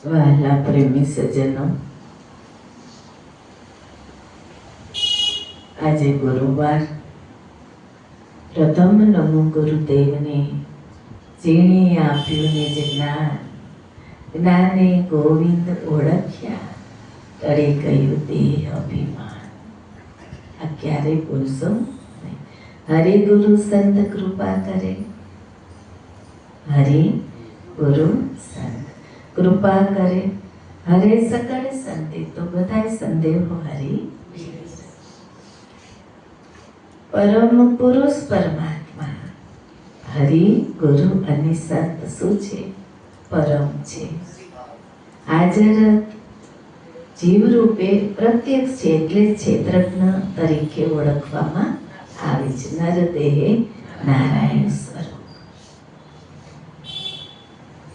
વહાલા પ્રેમી સજ્જનો, આજે ગુરુવાર. પ્રથમ નમો ગુરુદેવને, જેણે આપ્યું નિજ જ્ઞાન. જ્ઞાને ગોવિંદ ઓળખ્યા, તળે ગયું દેહ અભિમાન. આ ક્યારે બોલશો નહીં. હરે ગુરુ સંત કૃપા કરે, હરે ગુરુ સંત કૃપા કરે. હરે સકળ સંતે, તો બધાય સંદેહો હરી. પરમ પુરુષ પરમાત્મા હરિ ગુરુ અને સંત શું છે? પરમ છે. હાજર જીવરૂપે પ્રત્યક્ષ છે, એટલે ક્ષેત્રજ્ઞ તરીકે ઓળખવામાં આવે છે. નરદેહે નારાયણ સ્વરૂપ.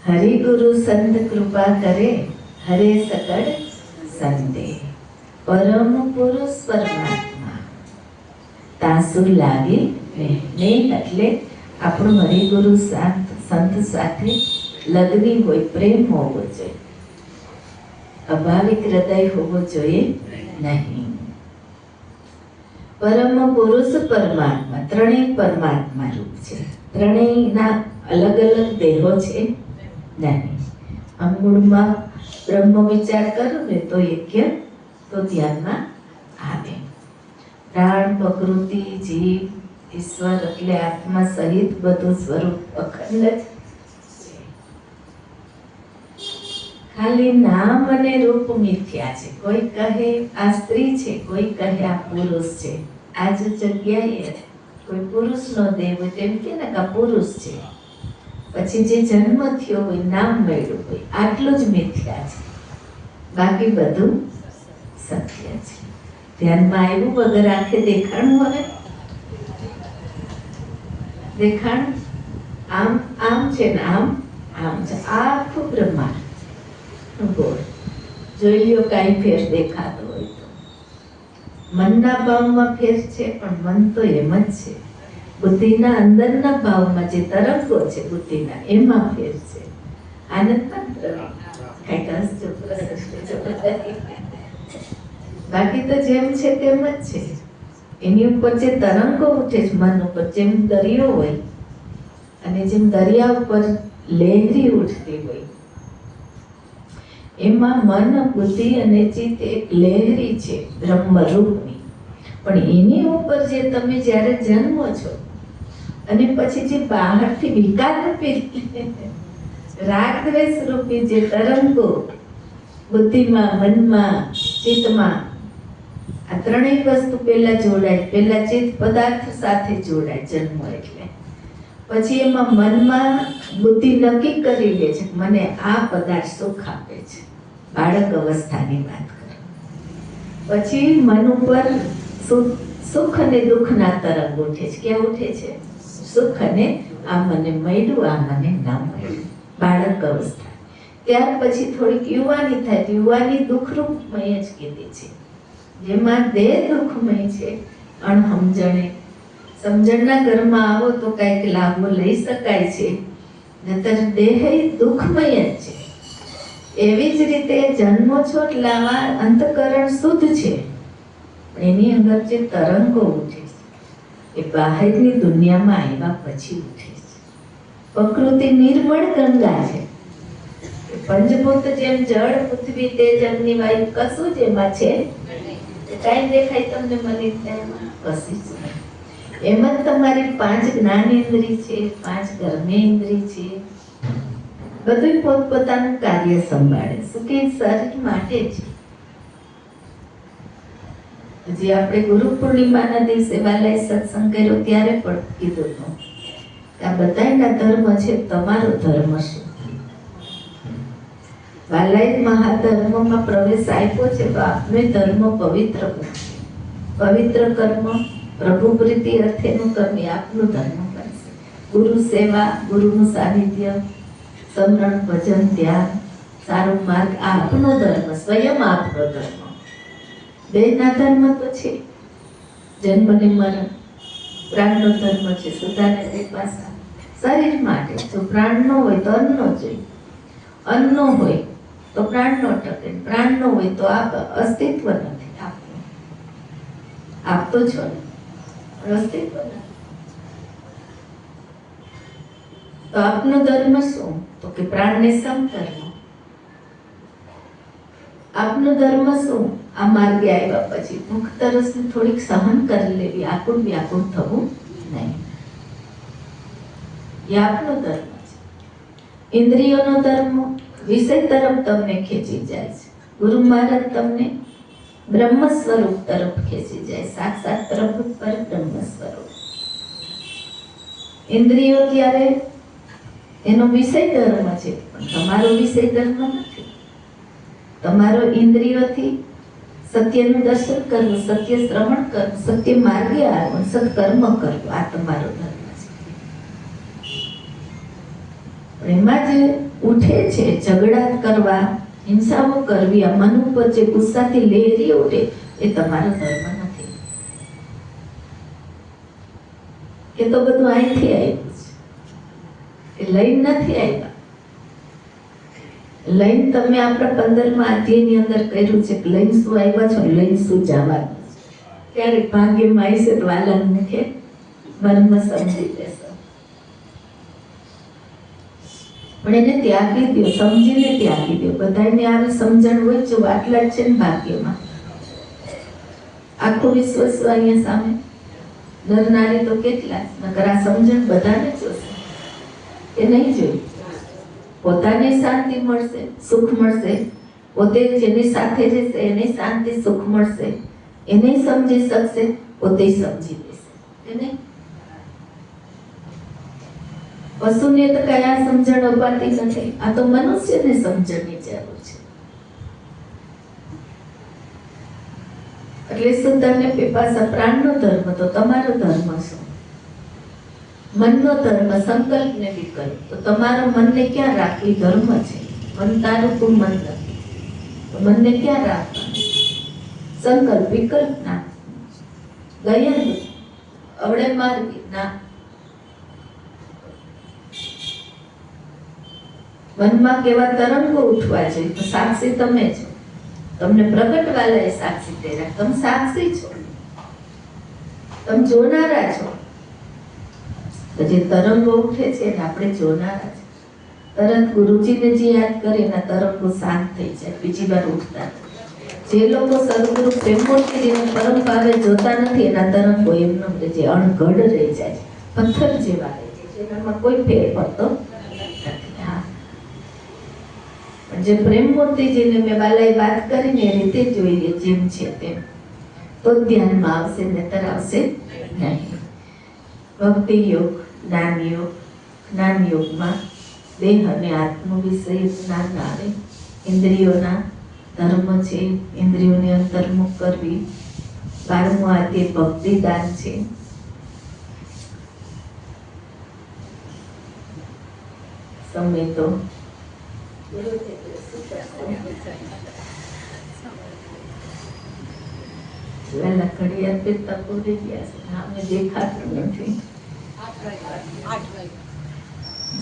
હરિ ગુરુ સંત કૃપા કરે, હરે સકળ સંતે. પરમ પુરુષ પરમાત્મા તાસુ લાગે નહીં, એટલે આપણું હરિગુરુ સંત સાથે લગ્ની હોય, પ્રેમ હોવો જોઈએ. અભાવિક હૃદય હોવો જોઈએ નહીં. પરમ પુરુષ પરમાત્મા ત્રણેય પરમાત્મા રૂપ છે. ત્રણેયના અલગ અલગ દેહો છે નહીં. અંગુળમાં બ્રહ્મ વિચાર કરો ને તો યજ્ઞ તો ધ્યાનમાં આવે. પ્રાણ, પ્રકૃતિ, જીવ, ઈશ્વર એટલે આત્મા સહિત બધું સ્વરૂપ અખંડ જ છે. ખાલી નામ અને રૂપ મિથ્યા છે. કોઈ કહે આ સ્ત્રી છે, કોઈ કહે આ પુરુષ છે. આ જ જગ્યાએ કોઈ પુરુષનો દેહ હોય તેમ કે ને આ પુરુષ છે, પછી જે જન્મ થયો હોય, નામ મળ્યું હોય, આટલું જ મિથ્યા છે. બાકી બધું સત્ય છે. ધ્યાનમાં આવ્યું? વગર આંખે દેખાણું હવે દેખાણું આમ આમ છે ને આમ આમ છે. આખું બ્રહ્માંડ ગોળ જોઈ લ્યો. કાંઈ ફેર દેખાતો હોય તો મનના ભાવમાં ફેર છે, પણ મન તો એમ જ છે. બુદ્ધિના અંદરના ભાવમાં જે તરંગો છે બુદ્ધિના, એમાં ફેર છે. આનંદ બાકી તો જેમ છે તેમ જ છે. એની ઉપર જે તરંગો ઉઠે છે મન ઉપર, જેમ દરિયો હોય અને જેમ દરિયા ઉપર લહેરી ઉઠતી હોય, એમાં મન, બુદ્ધિ અને ચિત્ત એક લહેરી છે બ્રહ્મરૂપની. પણ એની ઉપર જે તમે જ્યારે જન્મો છો અને પછી જે બહારથી વિકાર રૂપી રાગ દ્વેષ રૂપી જે તરંગો બુદ્ધિમાં, મનમાં, ચિત્તમાં, આ ત્રણેય વસ્તુ પહેલા જોડાય. પહેલા ચિત્ત પદાર્થ સાથે જોડાય જન્મ એટલે. પછી એમાં મનમાં બુદ્ધિ નક્કી કરી લે છે મને આ પદાર્થ સુખ આપે છે. બાળક અવસ્થાની વાત કરો. પછી મન ઉપર સુખ અને દુઃખના તરંગ ઉઠે છે. ક્યાં ઉઠે છે? સુખ અને આ મને મળ્યું, આ મને ના મળ્યું. બાળક અવસ્થા. ત્યાર પછી થોડીક યુવાની થાય. યુવાની દુઃખરૂપમય જ કીધી છે, જેમાં દેહ દુઃખમય છે. અણસમજણે સમજણના ઘરમાં આવો તો કંઈક લાભો લઈ શકાય છે, નહીતર દેહ દુઃખમય જ છે. એવી જ રીતે જન્મો છો એટલે આવા અંતઃકરણ શુદ્ધ છે, એની અંદર જે તરંગો ઉઠે છે એ બહારની દુનિયામાં આવ્યા પછી ઉઠે છે. પ્રકૃતિ નિર્મળ ગંગા છે. પંચભૂત જેમ જળ, પૃથ્વી, તેજ, અગ્નિ, વાયુ કશું જ એમાં છે કાંઈ દેખાય તમને મને કશી જ નહીં. એમ જ તમારી 5 જ્ઞાનેન્દ્રિય છે, 5 કર્મેન્દ્રિય છે. બધું પોતપોતાનું કાર્ય સંભાળે. શું કે શરીર માટે છે. જે આપણે ગુરુ પૂર્ણિમાના દિવસે વાલાએ સત્સંગ કર્યો ત્યારે પણ કીધું હતું કે આ બધાના ધર્મ છે, તમારો ધર્મ શું? વાલાએ મહાધર્મમાં પ્રવેશ આપ્યો છે તો આપનો ધર્મ પવિત્ર બનશે. પવિત્ર કર્મ, પ્રભુ પ્રીતિ અર્થેનું કર્મ એ આપનું ધર્મ બનશે. ગુરુ સેવા, ગુરુનું સાનિધ્ય, સમરણ, ભજન, ધ્યાન, સારો માર્ગ આ આપનો ધર્મ, સ્વયં આપનો ધર્મ. દેહના ધર્મ તો છે જન્મ ને મરણ. પ્રાણનો ધર્મ છે સુધાને તે પાસા શરીર માટે. જો પ્રાણ ન હોય તો અન્ન જોઈએ, અન્ન હોય તો પ્રાણ ન ટકે, પ્રાણ ન હોય તો આપ અસ્તિત્વ નથી આપનું. આપ તો છો ને, પણ અસ્તિત્વ નથી. તો આપનો ધર્મ શું? તો કે પ્રાણને સમ કરવો. આપનો ધર્મ શું? આ માર્ગે આવ્યા પછી ભૂખ તરસને થોડીક સહન કરી લેવી, આકુળ વ્યાકુળ થવું નહીં. એ આપનો ધર્મ છે. ઇન્દ્રિયોનો ધર્મ વિષય તરફ તમને ખેંચી જાય છે. ગુરુ મહારાજ તમને બ્રહ્મ સ્વરૂપ તરફ ખેંચી જાય, સાક્ષાત પ્રભુ પર બ્રહ્મ સ્વરૂપ. ઇન્દ્રિયો ત્યારે એનો વિષય ધર્મ છે, પણ તમારો વિષય ધર્મ નથી. તમારો ઇન્દ્રિયોથી સત્યનું દર્શન કરવું, સત્ય શ્રવણ કરવું, સત્ય માર્ગે આવવું, સત્કર્મ કરવું, આ તમારો ધર્મ છે. એમાં જે ઉઠે છે ઝઘડા કરવા, હિંસાઓ કરવી, આ મન ઉપર જે ગુસ્સાથી લહેરી ઉઠે, એ તમારો ધર્મ નથી. એ તો બધું અહીંથી આવ્યું છે, એ લઈને નથી આવ્યા. લઈને તમે આપણા 15મા અધ્યાયની અંદર કહ્યું છે કે લઈને શું આવ્યા છો, લઈને શું જવાનું છે. ક્યારેક ભાગ્યમાં આવશે તો વાલાને મુખે મર્મ સમજી લેશો. પણ એને ત્યાગી દો, સમજીને ત્યાગી દો. બધાને આવી સમજણ હોય, જો આટલા જ છે ને ભાગ્યમાં. આખું વિશ્વ અહીંયા સામે ડરનારી તો કેટલા, નકર આ સમજણ બધાને જોશે એ નહીં જોઈ. પોતાને શાંતિ મળશે, સુખ મળશે, પોતે જેની સાથે રહેશે એને શાંતિ સુખ મળશે, એને સમજી શકશે, પોતે સમજી લેશે. એને પશુને તો કયા સમજણ અપાતી નથી, આ તો મનુષ્યને સમજણની જરૂર છે. એટલે શુદ્ધ અને પીપાસા પ્રાણનો ધર્મ, તો તમારો ધર્મ શું? મનનો ધર્મ સંકલ્પ ને વિકલ્પ. તો તમારા મનને ક્યાં રાખવી? ધર્મ છે. મન તારું તું મન નથી, તો મનને ક્યાં રાખવાનું? સંકલ્પ વિકલ્પ ના, ગયન અવળે માર્ગે ના. મનમાં કેવા તરંગો ઉઠવા જોઈએ, તો સાક્ષી તમે છો. તમને પ્રગટવાલાએ સાક્ષી કર્યા, તમે સાક્ષી છો, તમે જોનારા છો. તો જે તરંગો ઉઠે છે એને આપણે જોનારા છે. તરત ગુરુજીને જે યાદ કરે એના તરંગો શાંત થઈ જાય, બીજી વાર ઉઠતા. જે લોકો સદગુરુ પ્રેમમૂર્તિજીને પરમ ભાવે જોતા નથી, એના તરંગો એમનો જે અણઘડ રહી જાય, પથ્થર જેવા રહી જાય, જેનામાં કોઈ ફેર પડતો નથી. હા, પણ જે પ્રેમમૂર્તિજીને મેં બાલાએ વાત કરીને એ રીતે જોઈએ, જેમ છે તેમ, તો ધ્યાનમાં આવશે, નહીતર આવશે નહીં. ભક્તિ યોગ, જ્ઞાન યોગ. જ્ઞાન યોગમાં દેહ અને આત્મ વિષય જ્ઞાન આવે. ઇન્દ્રિયોના ધર્મ છે, ઇન્દ્રિયોને અંતર્મુખ કરવી. 12મું અધ્યાય ભક્તિ દાન છે. સમય તો વેલા ઘડિયાળ પે તકો રહી ગયા છે, અમે દેખાતું નથી.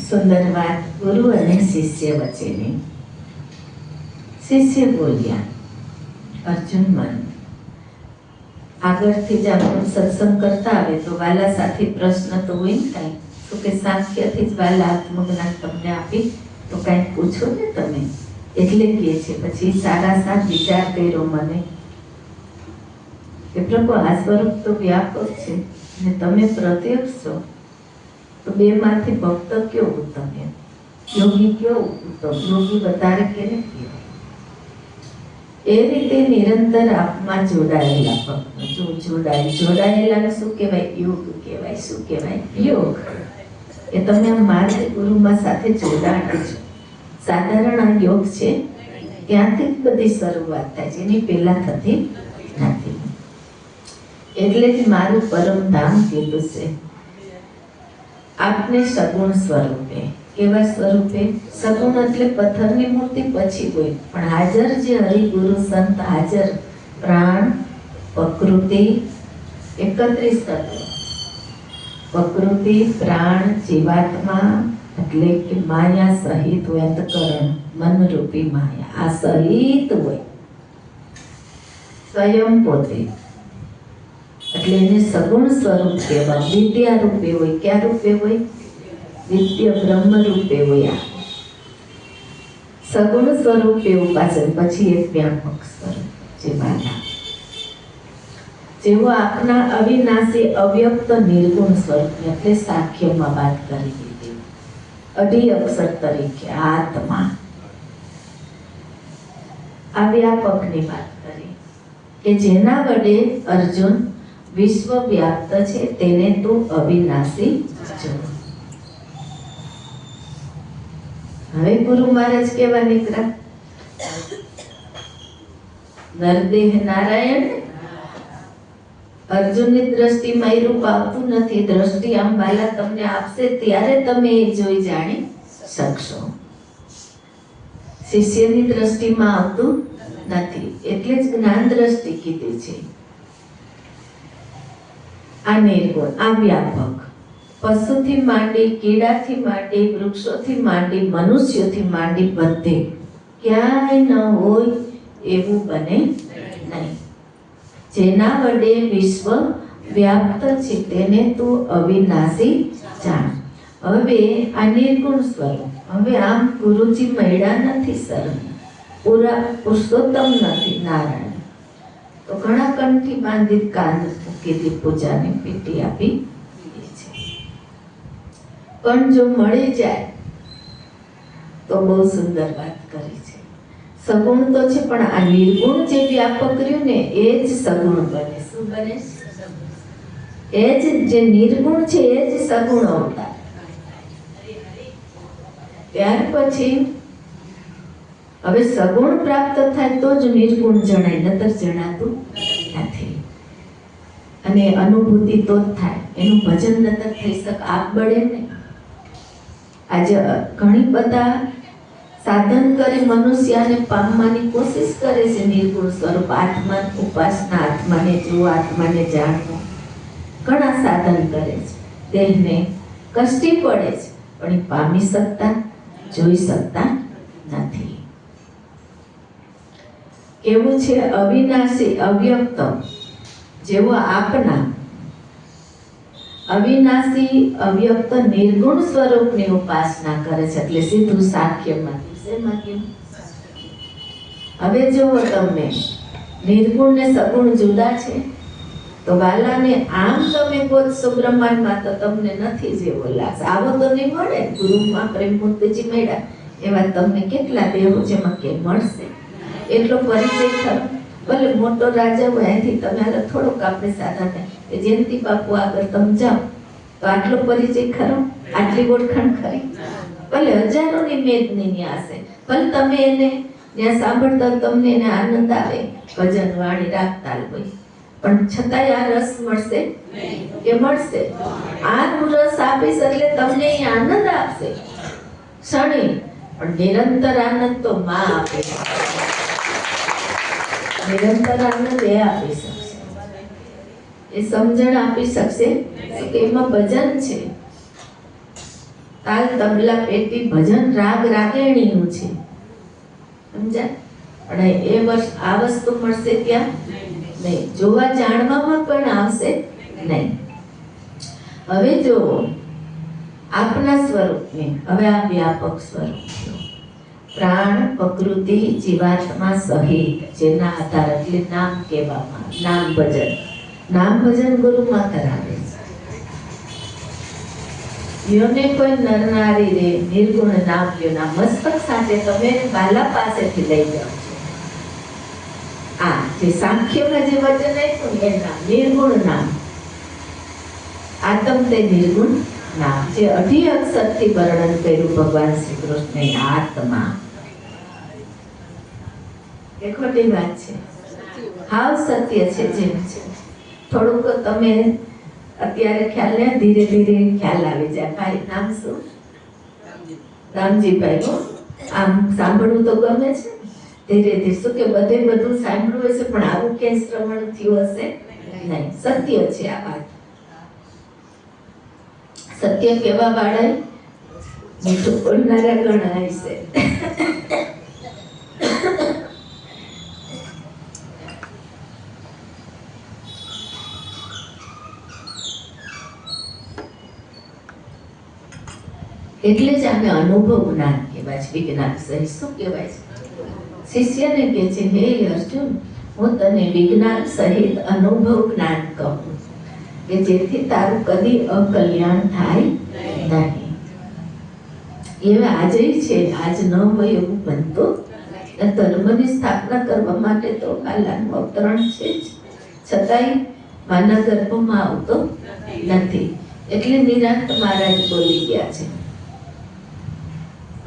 સુંદર વાત ગુરુ અને શિષ્ય વચ્ચેની. શિષ્ય બોલ્યા, અર્જુન મન આગળથી જ આપણો સત્સંગ કરતા આવે તો વાલા સાથે પ્રશ્ન તો હોય ને કાંઈ, તો કે સાંખ્યથી જ વાલા આત્મજ્ઞાન તમને આપી તો કાંઈક પૂછો ને તમે. એટલે કહે છે પછી સારા સાથ વિચાર કર્યો મને કે પ્રભુ આ સ્વરૂપ તો વ્યાપક છે ને તમે પ્રત્યક્ષ છો, તો બે માંથી ભક્ત કયો ઉત્તમ? યોગી કયો ઉત્તમ? યોગી વધારે કે ને કયો? એ રીતે નિરંતર આપમાં જોડાયેલા ભક્ત, જોડાયેલા શું કહેવાય? યોગ કહેવાય. શું કહેવાય? યોગ. એ તમે આ માર્ગ ગુરુમાં સાથે જોડાણા છો. સાધારણ આ યોગ છે, ત્યાંથી જ બધી શરૂઆત થાય છે, એની પહેલા થતી નથી. એટલે જ મારું પરમ ધામ કીધું છે. આપને સગુણ સ્વરૂપે. કેવા સ્વરૂપે? સગુણ એટલે પથ્થરની મૂર્તિ પછી હોય, પણ હાજર જે હરિગુરુ સંત હાજર, પ્રાણ પ્રકૃતિ 31 તત્વ. પ્રકૃતિ, પ્રાણ, જીવાત્મા એટલે કે માયા સહિત અંતકરણ મનરૂપી માયા આ સહિત હોય, સ્વયં પોતે, એટલે એને સગુણ સ્વરૂપ કહેવાય. વિદ્યા રૂપે હોય. ક્યાં રૂપે હોય? નિત્ય બ્રહ્મ રૂપે હોય. આ સગુણ સ્વરૂપે ઉપાસન. પછી એક વ્યાપક સ્વરૂપ જે માયા, જેવો આપના અવિનાશી અવ્યક્ત નિર્ગુણ સ્વરૂપ, એટલે સાખ્યમાં વાત કરી દીધી. અઢી અક્ષર તરીકે આત્મા, આ વ્યાપકની વાત કરી કે જેના વડે અર્જુન વિશ્વ વ્યાપ્ત છે, તેને તું અવિનાશી જો. હવે ગુરુ મહારાજ કેવા નીકળ્યા? નરદેહ નારાયણ. અર્જુનની દ્રષ્ટિમાં એ રૂપ આવતું નથી. દ્રષ્ટિ આમ બાલા તમને આપશે ત્યારે તમે એ જોઈ જાણી શકશો. શિષ્યની દ્રષ્ટિમાં આવતું નથી, એટલે જ જ્ઞાન દ્રષ્ટિ કીધી છે. આ નિર્ગુણ, આ વ્યાપક, પશુથી માંડી, કીડાથી માંડી, વૃક્ષોથી માંડી, મનુષ્યોથી માંડી બધે ક્યાંય ન હોય એવું બને નહીં. જેના વડે વિશ્વ વ્યાપ્ત છે, તેને તું અવિનાશી જાણ. હવે આ નિર્ગુણ સ્વરૂપ. હવે આમ ગુરુજી મળ્યા નથી સર, પૂરા પુરુષોત્તમ નથી નારાયણ, તો ઘણા કંઠી બાંધી કાંદ મૂકી પૂજાની પેટી આપી છે. પણ જો મળી જાય તો બહુ સુંદર વાત કરી છે. સગુણ તો છે, પણ આ નિર્ગુણ જે વ્યાપક રહ્યું ને એ જ સગુણ બને. શું બને? એ જ જે નિર્ગુણ છે એ જ સગુણ અવતાર. ત્યાર પછી હવે સગુણ પ્રાપ્ત થાય તો જ નિર્ગુણ જણાય, નતર જણાતું નથી. અને અનુભૂતિ તો જ થાય, એનું ભજન નતર થઈ શકે, આપ બળે ને. આજે ઘણી બધા સાધન કરી મનુષ્યને પામવાની કોશિશ કરે છે. નિર્ગુણ સ્વરૂપ આત્મા ઉપાસના, આત્માને જોવું, આત્માને જાણવું, ઘણા સાધન કરે છે. દેહને કષ્ટી પડે છે, પણ એ પામી શકતા, જોઈ શકતા નથી. કેવું છે? અવિનાશી અવ્યક્ત, જેવો આપના અવિનાશી અવ્યક્ત નિર્ગુણ સ્વરૂપની ઉપાસના કરે છે, એટલે સીધું સાખ્યમાં. હવે જુઓ, તમને નિર્ગુણ ને સગુણ જુદા છે, તો વાલાને આમ તમે ગોતશો બ્રહ્માંડમાં તો તમને નથી જેવો લાગશે. આવો તો નહીં મળે. ગુરુમાં પ્રેમ મૂર્તિજી મળ્યા એવા તમને કેટલા દેવો જેમાં કે મળશે. એટલો પરિચય ખરો. ભલે મોટો રાજા હોય, અહીંથી તમે થોડોક આપણે સાધા થાય કે જયંતિ બાપુ આગળ તમે જાઓ તો આટલો પરિચય ખરો, આટલી ઓળખાણ ખરી. ભલે હજારોની મેદની હશે, ભલે તમે એને ત્યાં સાંભળતા તમને એને આનંદ આવે, ભજન વાણી રાખતા હોય, પણ છતાંય આ રસ મળશે કે મળશે? આ રસ આપીશ એટલે તમને એ આનંદ આપશે ક્ષણે, પણ નિરંતર આનંદ તો માં આપે. નિરંતર આનંદ એ આપી શકશે, એ સમજણ આપી શકશે કે એમાં ભજન છે. તાલ તબલા પેટી ભજન રાગ રાગેણીનું છે, સમજ્યા? પણ આ વસ્તુ મળશે ક્યાં? નહીં. જોવા જાણવામાં પણ આવશે નહીં. હવે જો આપના સ્વરૂપને, હવે આ વ્યાપક સ્વરૂપ, પ્રાણ પ્રકૃતિ જીવાત્મા સહિત, જેના આધાર એટલે નામ કહેવામાં, નામ ભજન. નામ ભજન ગુરુમાં કરાવે છે. યોને કોઈ નરનારી રે નિર્ગુણ નામ લ્યો, મસ્તક સાથે તમે બાલા પાસેથી લઈ જાઓ છો. આ જે સાંખ્યમાં જે વચન આપ્યું એ નામ નિર્ગુણ નામ, આતમ તે નિર્ગુણ નામ, જે અઢી અક્ષરથી વર્ણન કર્યું ભગવાન શ્રી કૃષ્ણે આત્મા. એ ખોટી વાત છે? હાવ સત્ય છે. જેમ છે થોડુંક તમે અત્યારે ખ્યાલ ને, ધીરે ધીરે ખ્યાલ આવી જાય. ભાઈ નામ શું? રામજીભાઈ. આમ સાંભળવું તો ગમે છે, ધીરે ધીરે. શું કે બધે બધું સાંભળવું હશે, પણ આવું ક્યાંય શ્રવણ થયું હશે નહીં. સત્ય છે આ વાત. સત્ય કેવા વાળા મીઠું બોલનારા ઘણા હશે. એટલે જ આને અનુભવ જ્ઞાન કહેવાય છે. વિજ્ઞાન સહિત શું કહેવાય છે? શિષ્યને કહે છે, હે અર્જુન, હું તને વિજ્ઞાન સહિત અનુભવ જ્ઞાન કહું કે જેથી તારું કદી અકલ્યાણ થાય નહીં. એ આજે છે, આજ ન હોય એવું બનતું. ધર્મની સ્થાપના કરવા માટે તો કાલાનું અવતરણ છે જ, છતાંય માના ગર્ભમાં આવતો નથી. એટલે નિરાંત મહારાજ બોલી ગયા છે,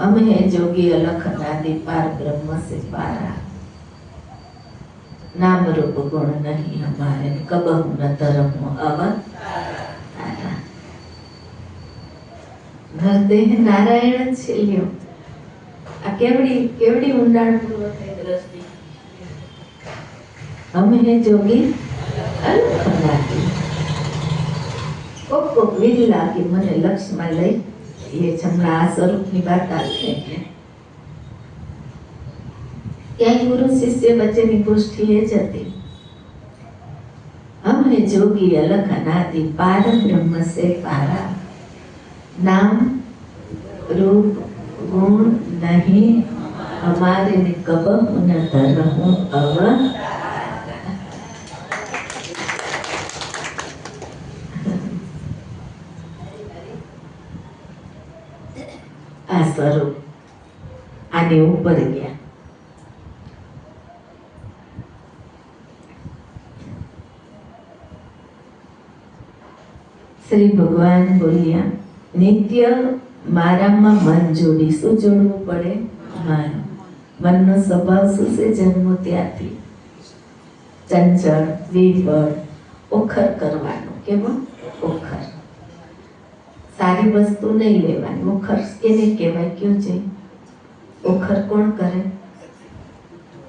અમે હે જોગી અલખ અનાદિ પાર બ્રહ્મ સે પારા, નામ રૂપ ગુણ નહીં હમારે, કબહુ ન ધર્મ અવતારા. નરદેહ નારાયણ છે. લ્યો, આ કેવડી ઊંડાણપૂર્વક દ્રષ્ટિ. અમે હે જોગી અલખ અનાદિ. કોક વિરલા કે મને લક્ષ્યમાં લઈ એ હમણાં આ સ્વરૂપની વાત આવી એટલે ક્યાંય ગુરુ શિષ્ય વચ્ચેની ગોષ્ઠી એ જ હતી. હમે જોગી અલખ અનાદિ પાર બ્રહ્મ સે પારા, નામ રૂપ ગુણ નહીં हमारे ने कबहु न धरहु अवतारा. આ સ્વરૂપ આને ઉપર ગયા. શ્રી ભગવાન બોલ્યા, નિત્ય મારામાં મન જોડી. શું જોડવું પડે? મન. મનનો સ્વભાવ શું છે? જન્મ ત્યાંથી ચંચળ, વિફળ, ઓખર કરવાનો. કેવો? ઓખર. સારી વસ્તુ નહીં લેવાની. ઓખર એને કહેવાય? કયું છે ઓખર? કોણ કરે?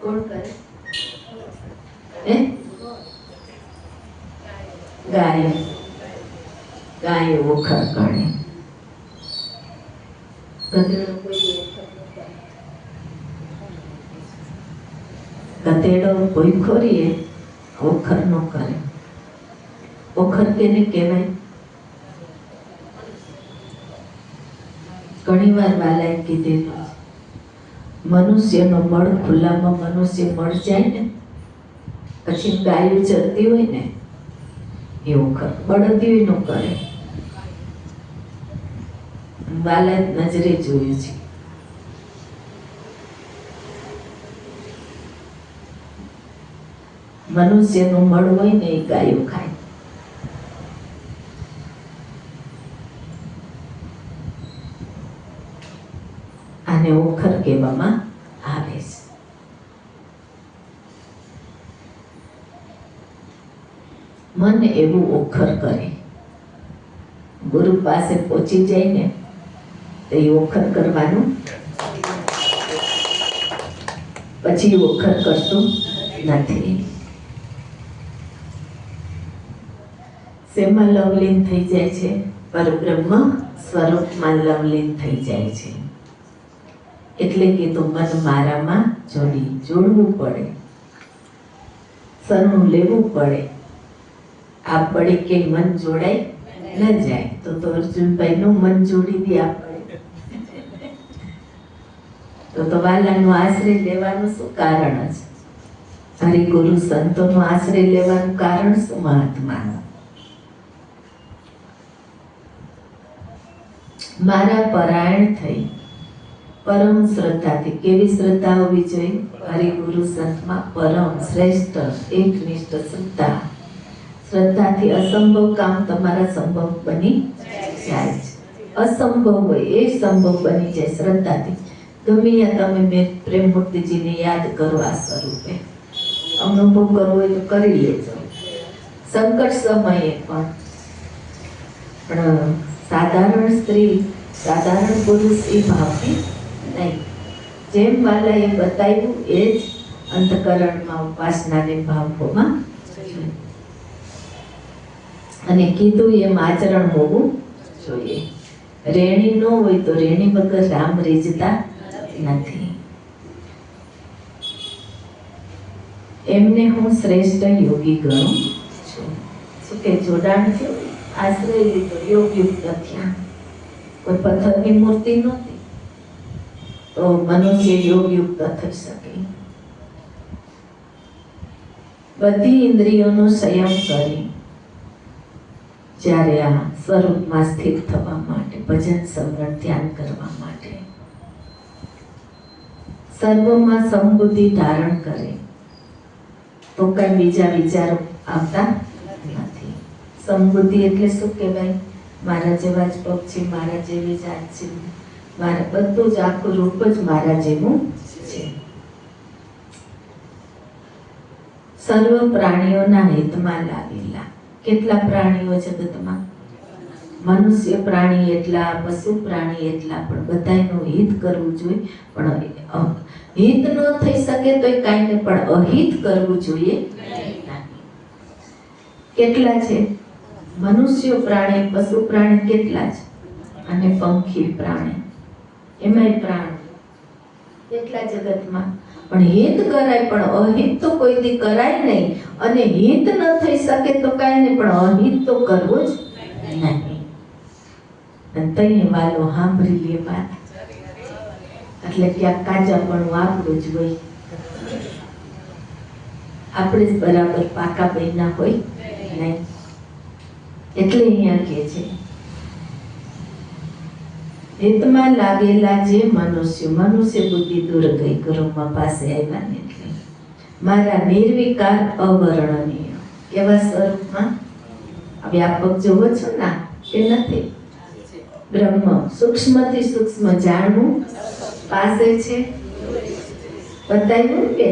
કોણ કરે? ગાય. ગાય ઓખર કરે. ગધેડો કોઈ ખોરીએ ઓખર નો કરે. ઓખર કેને કહેવાય? ઘણી વાર વાલાએ કીધેલું, મનુષ્યનો મળ ખુલ્લામાં મનુષ્ય મળ જાય ને પછી ગાયું ચરતી હોય ને એ ઓખર. બળદિયું નો કરે. વાલાએ નજરે જોયું છે. મનુષ્યનું મળ હોય ને એ ગાયો ખાય. આને ઓખર કહેવામાં આવે છે. મન એવું ઓખર કરે. ગુરુ પાસે પહોંચી જાય ને તો એ ઓખર કરવાનું, પછી ઓખર કરતું નથી. શેમાં લવલીન થઈ જાય છે? પરબ્રહ્મ સ્વરૂપમાં લવલીન થઈ જાય છે. એટલે કીધું મન મારામાં જોડી. જોડવું પડે, સરનું લેવું પડે. આ પડે કે મન જોડાય ન જાય તો અર્જુનભાઈ નું મન જોડી દે આપણે તો વાલાનો આશ્રય લેવાનું શું કારણ છે? હરિગુરુ સંતોનો આશ્રય લેવાનું કારણ શું? મહાત્માનું. મારા પરાયણ થઈ પરમ શ્રદ્ધાથી. કેવી શ્રદ્ધા હોવી જોઈએ? હરિગુરુ સંતમાં પરમ શ્રેષ્ઠ એકનિષ્ઠ શ્રદ્ધા. શ્રદ્ધાથી અસંભવ કામ તમારા સંભવ બની જાય છે. અસંભવ હોય એ સંભવ બની જાય શ્રદ્ધાથી. ગમે ત્યાં તમે પ્રેમ મૂર્તિજીને યાદ કરો આ સ્વરૂપે. અનુભવ કરવો હોય તો કરી લેજો. સંકટ સમયે પણ સાધારણ સ્ત્રી, સાધારણ પુરુષ એ ભાવથી નહીં. જેમ વાલાએ બતાવ્યું એ જ અંતકરણમાં ઉપાસનાને ભાવોમાં અને કીધું એમ આચરણ હોવું જોઈએ. રેણી ન હોય તો રેણી વગર રામ રીઝતા નથી. એમને હું શ્રેષ્ઠ યોગી ગણું છું. શું કે જોડાણ થયું? આશ્રય લીધો, યોગ યુક્ત થયા. કોઈ પથ્થરની મૂર્તિ નહોતી, તો મનુષ્ય યોગયુક્ત થઈ શકે. બધી ઇન્દ્રિયોનો સંયમ કરી જ્યારે આ સ્વરૂપમાં સ્થિત થવા માટે, ભજન સ્મરણ ધ્યાન કરવા માટે સર્વમાં સમબુદ્ધિ ધારણ કરે તો કઈ બીજા વિચારો આવતા નથી. સમબુદ્ધિ એટલે શું કહેવાય? મારા જેવા જ પગ છે, મારા જેવી જ હાથ છે, મારા બધું જ આખું રૂપ જ મારા જેવું છે. સર્વ પ્રાણીઓના હિતમાં લાગેલા. કેટલા પ્રાણીઓ જગતમાં? મનુષ્ય પ્રાણી એટલા, પશુ પ્રાણી એટલા, પણ બધાયનું હિત કરવું જોઈએ. પણ હિત ન થઈ શકે તો કાંઈ નહીં, પણ અહિત કરવું જોઈએ. કેટલા છે? મનુષ્ય પ્રાણી, પશુ પ્રાણી કેટલા છે, અને પંખી પ્રાણી, એમાંય પ્રાણી કેટલા જગતમાં. પણ હિત કરાય, પણ અહિત તો કોઈ દી કરાય નહીં. અને હિત ન થઈ શકે તો કાંઈ નહીં, પણ અહિત તો કરવું જ નહીં. અને તઈ વાલો સાંભળી લે વાત, એટલે ક્યાંક કાચા પણ આપણું જ હોય, આપણે જ બરાબર પાકા બન્યા હોય નહીં. એટલે અહીંયા કહે છે હિતમાં લાગેલા જે મનુષ્ય બુદ્ધિ દૂર ગઈ ગુરુમાં પાસે આવ્યા ને, એટલે મારા નિર્વિકાર અવર્ણનીય એવા સ્વરૂપમાં વ્યાપક જોવો છો ના કે નથી? બ્રહ્મ સૂક્ષ્મથી સૂક્ષ્મ જાણવું પાસે છે, બતાવ્યું કે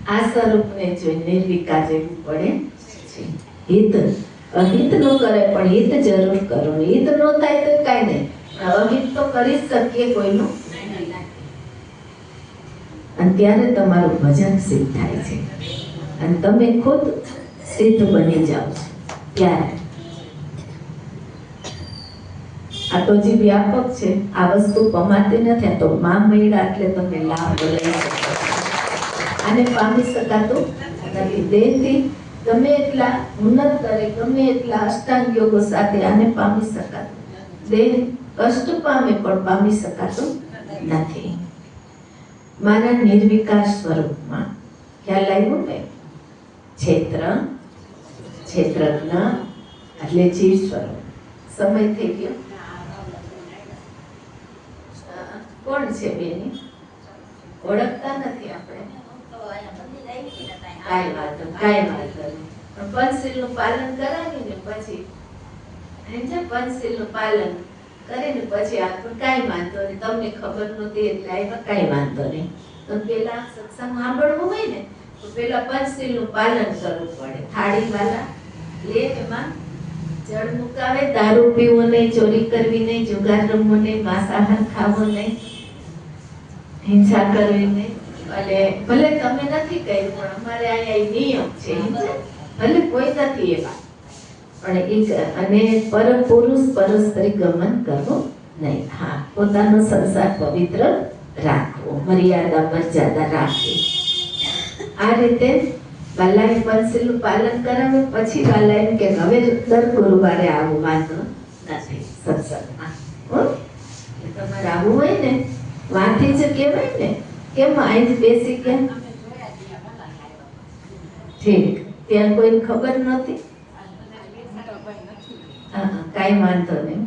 આ સ્વરૂપને જોઈ નિર્વિકાર રહેવું પડે છે. હિત અહિત નો કરે, પણ હિત જરૂર કરો. હિત નો થાય તો કાંઈ નહીં, અહિત તો કરી જ શકીએ કોઈનું. અને ત્યારે તમારું ભજન સિદ્ધ થાય છે, અને તમે ખુદ સિદ્ધ બની જાઓ છો. ત્યારે આ તો જે વ્યાપક છે, આ વસ્તુ પમાતી નથી. આ તો માં મળ્યા એટલે તમે લાભ લઈ શકો. આને પામી શકાતું નથી. દેહથી ગમે એટલા ઉન્નત કરે, ગમે એટલા અષ્ટાંગ યોગો સાથે આને પામી શકાતું. દેહ કષ્ટ પામે પણ પામી શકાતું નથી. મારા નિર્વિકાર સ્વરૂપમાં ખ્યાલ આવ્યો ને? ક્ષેત્રજ્ઞ એટલે જીવ સ્વરૂપ. સમય થઈ ગયો. કોણ છે બેની? ઓળખતા નથી આપણે. કાંઈ વાંધો નહીં. પંચશીલનું પાલન કરાવીને પછી પંચશીલનું પાલન કરીને પછી આપણું કાંઈ વાંધો નહીં. તમને ખબર નહોતી એટલે આવ્યા, કાંઈ વાંધો નહીં. તો પેલા સત્સંગ સાંભળવું હોય ને તો પેલા પંચશીલનું પાલન કરવું પડે. થાળી વાળા લે, એમાં જળ મુકાવે, દારૂ પીવો નહીં, ચોરી કરવી નહીં, જુગાર રમવો નહીં, માંસાહાર ખાવો નહીં, હિંસા કરવી નહીં. ભલે તમે નથી કહ્યું, પણ અમારે અહીંયા નિયમ છે. ભલે કોઈ નથી એવા, પણ અને પરપુરુષ પરસ્ત્રી ગમન કરવું નહીં. હા, પોતાનો સંસાર પવિત્ર રાખવો, મર્યાદા મર્યાદા રાખવી. આ રીતે બાલાએ પંચશીલનું પાલન કરાવે. પછી બાલા એમ કે હવે દર ગુરુવારે આવું વાંધો નથી સત્સંગમાં. તમારે આવવું હોય ને વાંથી જ કહેવાય ને, કેમ અહીં બેસી ગયા? ઠીક, ત્યાં કોઈ ખબર નહોતી. કાંઈ વાંધો નહીં.